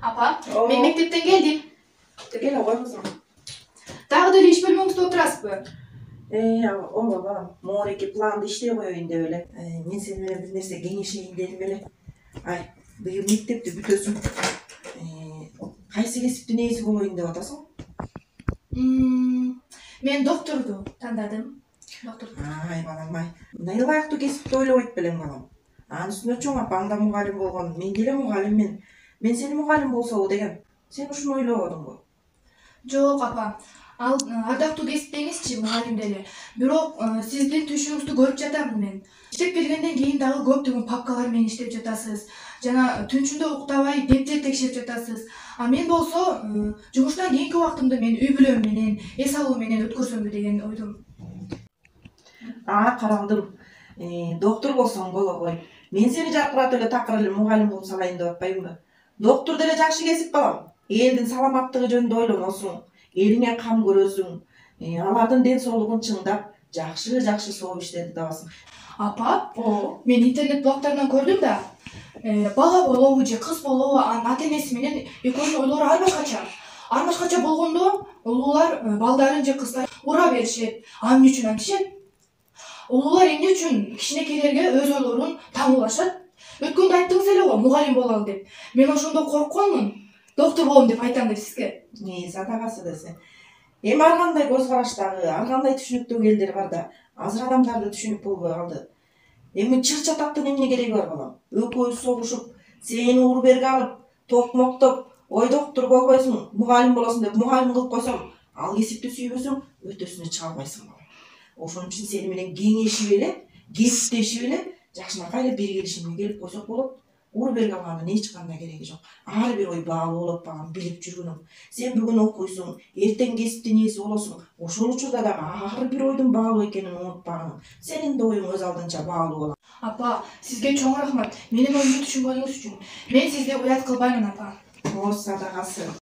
Apa, Oo. men mektepten geldim. Gel koy kızım. Dagı da iş bölmöңүздө отурасызбы? O baba, Moreki plandı işte koyun öyle. Men senin bir nerse genişleyin dedim öyle. Ay, bugün mektepte bütüsün. Kayсы kesipti neyse koyun деп atasın? Мен доктурду тандадым. Доктор. Ay balam ay. Nay layıktı kesipti öyle oyup bilen balam. Anın üstüne çoğun apağında muğalim bolğan. Men gele muğalim men. Men seni muğalim bolsa o degen. Sen uşunu oylabadın bu. Жок апа. Ал ардактуу кесип деңизчи мугалим деле. Бирок сиздин түшүңүздү көрүп жатамын мен. Иштеп келгенден кийин дагы көптөгөн папкалар менен иштеп жатасыз. Жана түнчүндө уктабай дептер текшерип жатасыз. А мен болсо жумуштан кийинки убактымды мен үй бүлөм менен, эс алуу менен өткөрсөмбү деген ойдум. Каралдым. Доктор болсоң боло кой. Мен сени жаркыратып эле такыр эле мугалим болуп салайын деп атпаймынбы? Доктор деле жакшы кесип балам. Элдин саламаттыгы жөнүндө ойлоносуң. Элиңе кам көрөсүң. Алардын ден соолугун чыңдап, жакшы сооп иштерди табасың. Апа, мен интернет блогтарынан көрдүм да. Бала болобу же кыз болобу анын ата энеси менен экөөнүн ойлору ар башкача. Ар башкача болгондо улуулар балдарын же кыздарын ура беришет. Анын үчүн антишет. Улуулар эмне үчүн кичинекейлерге өз ойлорун таңуулашат? Өткөндө айттыңыз эле го мугалим болалы деп. Мен ошондо коркконмун. Доктор болом деп айтам деп сизге. Садагасы десе. Эми ар кандай көз караштагы, ар кандай түшүнүктөгү элдер бар да. Азыр адамдар да түшүнүп болбой калды. Эми чыр чатактын эмне кереги бар балам? Экөөбүз согушуп, сени ур берге алып, токмоктоп, ой доктор болбойсуң, мугалим болосуң деп мугалим кылып койсом, ал кесипти сүйбөсөң, өтөсүнө чыга албайсың балам. Ошон үчүн сени менен кеңешип эле, кесиптешип эле, жакшынакай эле бир келишимге келип койсок болот. Ур берге алганын эч кандай кереги жок. Ар бир ой баалуу болуп калган, билип жүргөнүм. Сен бүгүн окуйсуң, эртең кесиптин ээси болосуң. Ошол учурда дагы ар бир ойдун баалуу экенин унутпагын. Сенин да оюң өз алдынча баалуу болот. Апа, сизге чоң рахмат. Менин оюмду түшүнгөнүңүз үчүн. Мен сизди уят кылбаймын, апа. Садагасы.